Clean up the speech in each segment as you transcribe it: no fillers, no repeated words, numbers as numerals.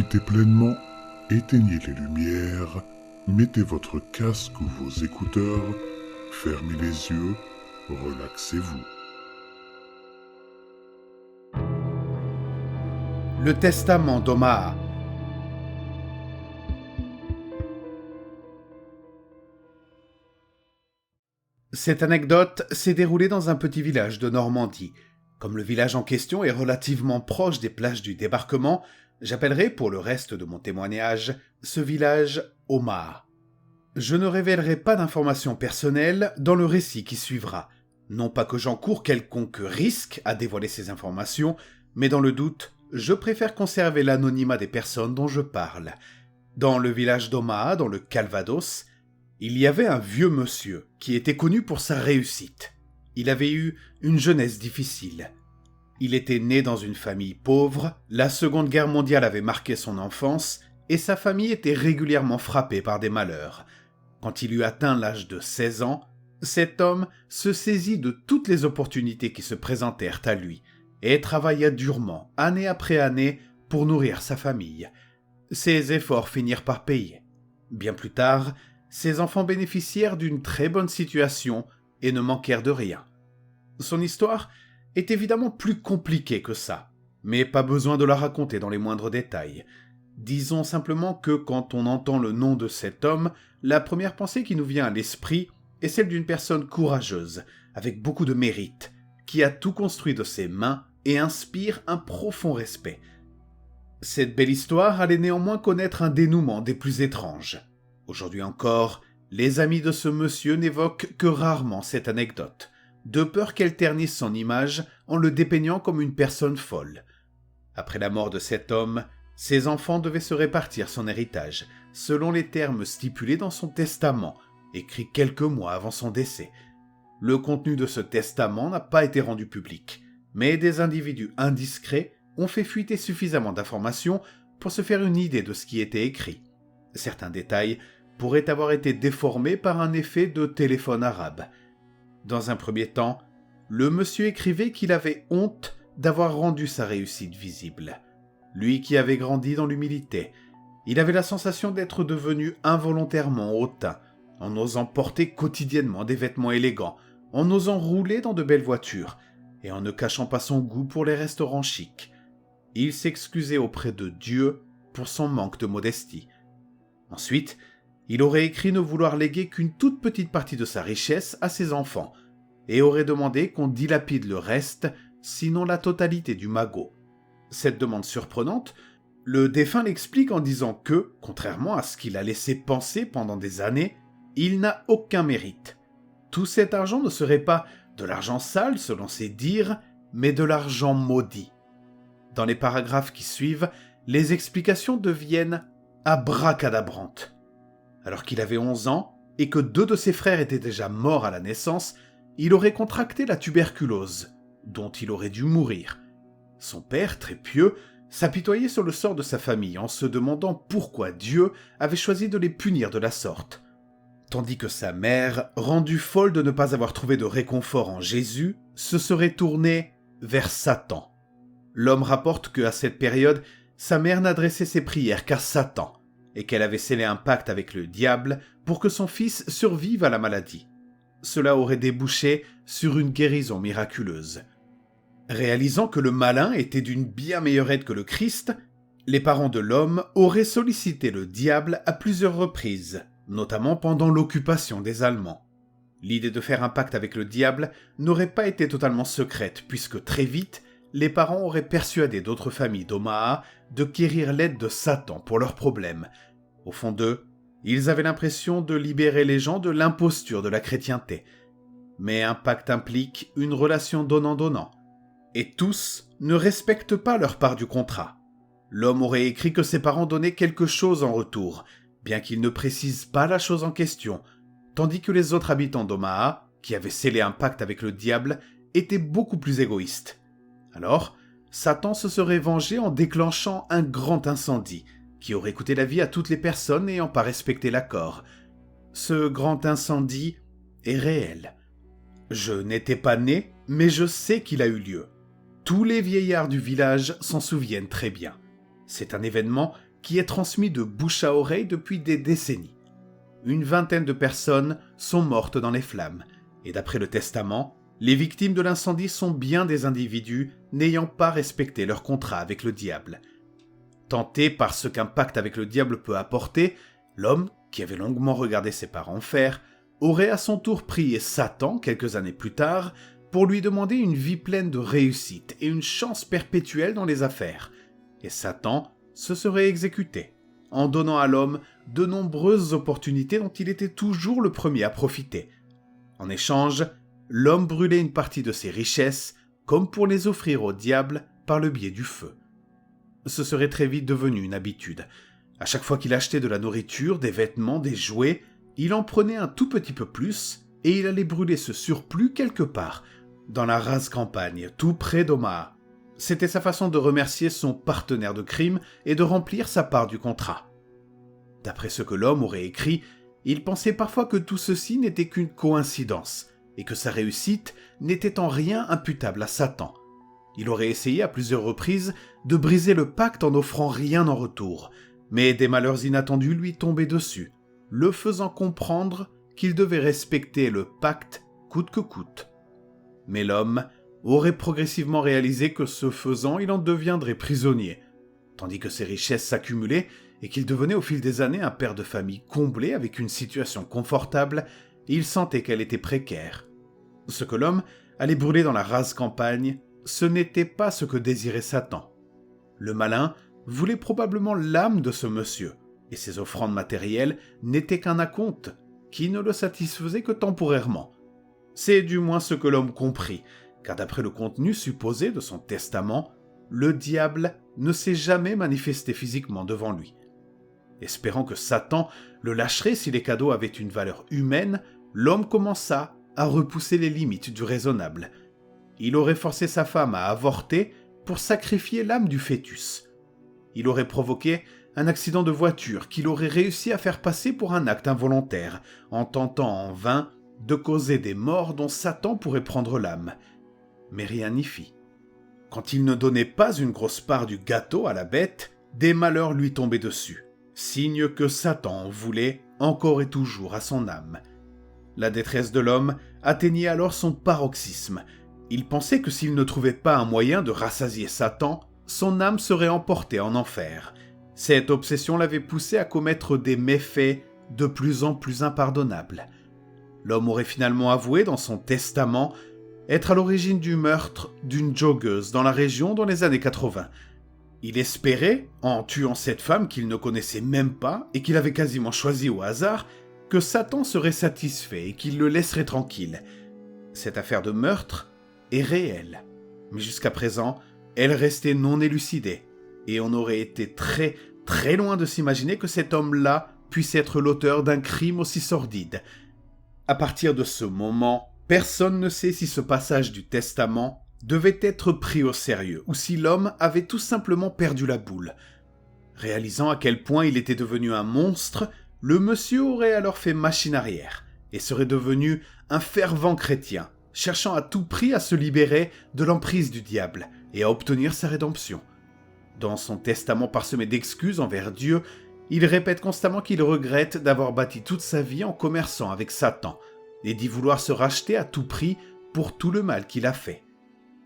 profitez pleinement, éteignez les lumières, mettez votre casque ou vos écouteurs, fermez les yeux, relaxez-vous. Le testament d'Omaha. Cette anecdote s'est déroulée dans un petit village de Normandie. Comme le village en question est relativement proche des plages du débarquement, j'appellerai pour le reste de mon témoignage ce village Omaha. Je ne révélerai pas d'informations personnelles dans le récit qui suivra. Non pas que j'encourt quelconque risque à dévoiler ces informations, mais dans le doute, je préfère conserver l'anonymat des personnes dont je parle. Dans le village d'Omaha, dans le Calvados, il y avait un vieux monsieur qui était connu pour sa réussite. Il avait eu une jeunesse difficile. Il était né dans une famille pauvre, la Seconde Guerre mondiale avait marqué son enfance et sa famille était régulièrement frappée par des malheurs. Quand il eut atteint l'âge de 16 ans, cet homme se saisit de toutes les opportunités qui se présentèrent à lui et travailla durement, année après année, pour nourrir sa famille. Ses efforts finirent par payer. Bien plus tard, ses enfants bénéficièrent d'une très bonne situation et ne manquèrent de rien. Son histoire est évidemment plus compliquée que ça, mais pas besoin de la raconter dans les moindres détails. Disons simplement que quand on entend le nom de cet homme, la première pensée qui nous vient à l'esprit est celle d'une personne courageuse, avec beaucoup de mérite, qui a tout construit de ses mains et inspire un profond respect. Cette belle histoire allait néanmoins connaître un dénouement des plus étranges. Aujourd'hui encore, les amis de ce monsieur n'évoquent que rarement cette anecdote, de peur qu'elle ternisse son image en le dépeignant comme une personne folle. Après la mort de cet homme, ses enfants devaient se répartir son héritage, selon les termes stipulés dans son testament, écrit quelques mois avant son décès. Le contenu de ce testament n'a pas été rendu public, mais des individus indiscrets ont fait fuiter suffisamment d'informations pour se faire une idée de ce qui était écrit. Certains détails pourraient avoir été déformés par un effet de téléphone arabe. Dans un premier temps, le monsieur écrivait qu'il avait honte d'avoir rendu sa réussite visible. Lui qui avait grandi dans l'humilité, il avait la sensation d'être devenu involontairement hautain, en osant porter quotidiennement des vêtements élégants, en osant rouler dans de belles voitures, et en ne cachant pas son goût pour les restaurants chics. Il s'excusait auprès de Dieu pour son manque de modestie. Ensuite, il aurait écrit ne vouloir léguer qu'une toute petite partie de sa richesse à ses enfants, et aurait demandé qu'on dilapide le reste, sinon la totalité du magot. Cette demande surprenante, le défunt l'explique en disant que, contrairement à ce qu'il a laissé penser pendant des années, il n'a aucun mérite. Tout cet argent ne serait pas de l'argent sale selon ses dires, mais de l'argent maudit. Dans les paragraphes qui suivent, les explications deviennent abracadabrantes. Alors qu'il avait 11 ans et que 2 de ses frères étaient déjà morts à la naissance, il aurait contracté la tuberculose, dont il aurait dû mourir. Son père, très pieux, s'apitoyait sur le sort de sa famille en se demandant pourquoi Dieu avait choisi de les punir de la sorte. Tandis que sa mère, rendue folle de ne pas avoir trouvé de réconfort en Jésus, se serait tournée vers Satan. L'homme rapporte qu'à cette période, sa mère n'adressait ses prières qu'à Satan, et qu'elle avait scellé un pacte avec le diable pour que son fils survive à la maladie. Cela aurait débouché sur une guérison miraculeuse. Réalisant que le malin était d'une bien meilleure aide que le Christ, les parents de l'homme auraient sollicité le diable à plusieurs reprises, notamment pendant l'occupation des Allemands. L'idée de faire un pacte avec le diable n'aurait pas été totalement secrète, puisque très vite, les parents auraient persuadé d'autres familles d'Omaha de quérir l'aide de Satan pour leurs problèmes. Au fond d'eux, ils avaient l'impression de libérer les gens de l'imposture de la chrétienté. Mais un pacte implique une relation donnant-donnant. Et tous ne respectent pas leur part du contrat. L'homme aurait écrit que ses parents donnaient quelque chose en retour, bien qu'il ne précise pas la chose en question, tandis que les autres habitants d'Omaha, qui avaient scellé un pacte avec le diable, étaient beaucoup plus égoïstes. Alors, Satan se serait vengé en déclenchant un grand incendie, qui aurait coûté la vie à toutes les personnes n'ayant pas respecté l'accord. Ce grand incendie est réel. Je n'étais pas né, mais je sais qu'il a eu lieu. Tous les vieillards du village s'en souviennent très bien. C'est un événement qui est transmis de bouche à oreille depuis des décennies. Une vingtaine de personnes sont mortes dans les flammes, et d'après le testament, les victimes de l'incendie sont bien des individus n'ayant pas respecté leur contrat avec le diable. Tenté par ce qu'un pacte avec le diable peut apporter, l'homme, qui avait longuement regardé ses parents faire, aurait à son tour prié Satan quelques années plus tard pour lui demander une vie pleine de réussite et une chance perpétuelle dans les affaires. Et Satan se serait exécuté, en donnant à l'homme de nombreuses opportunités dont il était toujours le premier à profiter. En échange, l'homme brûlait une partie de ses richesses, comme pour les offrir au diable par le biais du feu. Ce serait très vite devenu une habitude. À chaque fois qu'il achetait de la nourriture, des vêtements, des jouets, il en prenait un tout petit peu plus, et il allait brûler ce surplus quelque part, dans la rase campagne, tout près d'Omaha. C'était sa façon de remercier son partenaire de crime et de remplir sa part du contrat. D'après ce que l'homme aurait écrit, il pensait parfois que tout ceci n'était qu'une coïncidence, et que sa réussite n'était en rien imputable à Satan. Il aurait essayé à plusieurs reprises de briser le pacte en n'offrant rien en retour, mais des malheurs inattendus lui tombaient dessus, le faisant comprendre qu'il devait respecter le pacte coûte que coûte. Mais l'homme aurait progressivement réalisé que ce faisant, il en deviendrait prisonnier, tandis que ses richesses s'accumulaient et qu'il devenait au fil des années un père de famille comblé avec une situation confortable, il sentait qu'elle était précaire. Ce que l'homme allait brûler dans la rase campagne, ce n'était pas ce que désirait Satan. Le malin voulait probablement l'âme de ce monsieur, et ses offrandes matérielles n'étaient qu'un acompte, qui ne le satisfaisait que temporairement. C'est du moins ce que l'homme comprit, car d'après le contenu supposé de son testament, le diable ne s'est jamais manifesté physiquement devant lui. Espérant que Satan le lâcherait si les cadeaux avaient une valeur humaine, l'homme commença à repousser les limites du raisonnable. Il aurait forcé sa femme à avorter pour sacrifier l'âme du fœtus. Il aurait provoqué un accident de voiture qu'il aurait réussi à faire passer pour un acte involontaire, en tentant en vain de causer des morts dont Satan pourrait prendre l'âme. Mais rien n'y fit. Quand il ne donnait pas une grosse part du gâteau à la bête, des malheurs lui tombaient dessus, signe que Satan en voulait encore et toujours à son âme. La détresse de l'homme atteignait alors son paroxysme. Il pensait que s'il ne trouvait pas un moyen de rassasier Satan, son âme serait emportée en enfer. Cette obsession l'avait poussé à commettre des méfaits de plus en plus impardonnables. L'homme aurait finalement avoué dans son testament être à l'origine du meurtre d'une joggeuse dans la région dans les années 80. Il espérait, en tuant cette femme qu'il ne connaissait même pas et qu'il avait quasiment choisie au hasard, que Satan serait satisfait et qu'il le laisserait tranquille. Cette affaire de meurtre est réelle, mais jusqu'à présent, elle restait non élucidée, et on aurait été très, très loin de s'imaginer que cet homme-là puisse être l'auteur d'un crime aussi sordide. À partir de ce moment, personne ne sait si ce passage du testament devait être pris au sérieux ou si l'homme avait tout simplement perdu la boule. Réalisant à quel point il était devenu un monstre, le monsieur aurait alors fait machine arrière et serait devenu un fervent chrétien, cherchant à tout prix à se libérer de l'emprise du diable et à obtenir sa rédemption. Dans son testament parsemé d'excuses envers Dieu, il répète constamment qu'il regrette d'avoir bâti toute sa vie en commerçant avec Satan et d'y vouloir se racheter à tout prix pour tout le mal qu'il a fait.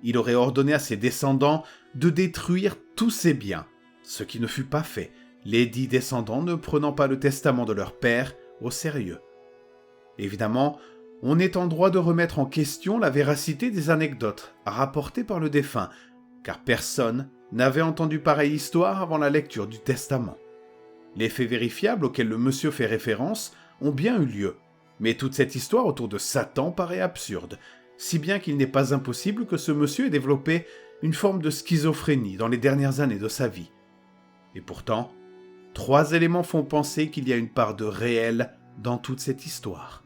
Il aurait ordonné à ses descendants de détruire tous ses biens, ce qui ne fut pas fait, les 10 descendants ne prenant pas le testament de leur père au sérieux. Évidemment, on est en droit de remettre en question la véracité des anecdotes rapportées par le défunt, car personne n'avait entendu pareille histoire avant la lecture du testament. Les faits vérifiables auxquels le monsieur fait référence ont bien eu lieu, mais toute cette histoire autour de Satan paraît absurde, si bien qu'il n'est pas impossible que ce monsieur ait développé une forme de schizophrénie dans les dernières années de sa vie. Et pourtant, 3 éléments font penser qu'il y a une part de réel dans toute cette histoire.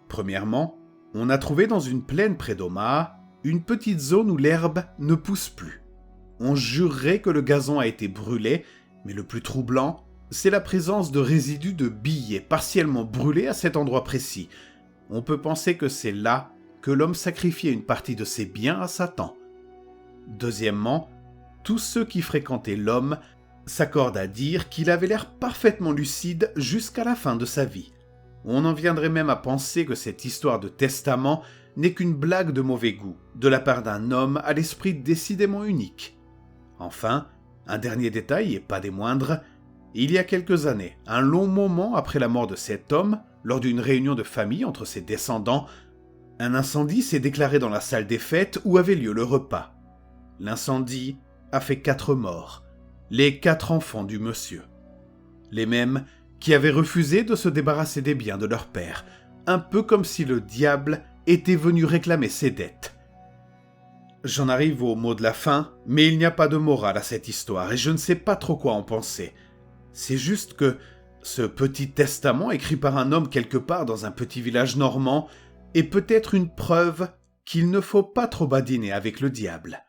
Premièrement, on a trouvé dans une plaine près d'Omaha une petite zone où l'herbe ne pousse plus. On jurerait que le gazon a été brûlé, mais le plus troublant, c'est la présence de résidus de billets partiellement brûlés à cet endroit précis. On peut penser que c'est là que l'homme sacrifiait une partie de ses biens à Satan. Deuxièmement, tous ceux qui fréquentaient l'homme s'accordent à dire qu'il avait l'air parfaitement lucide jusqu'à la fin de sa vie. On en viendrait même à penser que cette histoire de testament n'est qu'une blague de mauvais goût, de la part d'un homme à l'esprit décidément unique. Enfin, un dernier détail, et pas des moindres, il y a quelques années, un long moment après la mort de cet homme, lors d'une réunion de famille entre ses descendants, un incendie s'est déclaré dans la salle des fêtes où avait lieu le repas. L'incendie a fait 4 morts, les 4 enfants du monsieur. Les mêmes qui avaient refusé de se débarrasser des biens de leur père, un peu comme si le diable était venu réclamer ses dettes. J'en arrive au mot de la fin, mais il n'y a pas de morale à cette histoire et je ne sais pas trop quoi en penser. C'est juste que ce petit testament écrit par un homme quelque part dans un petit village normand est peut-être une preuve qu'il ne faut pas trop badiner avec le diable.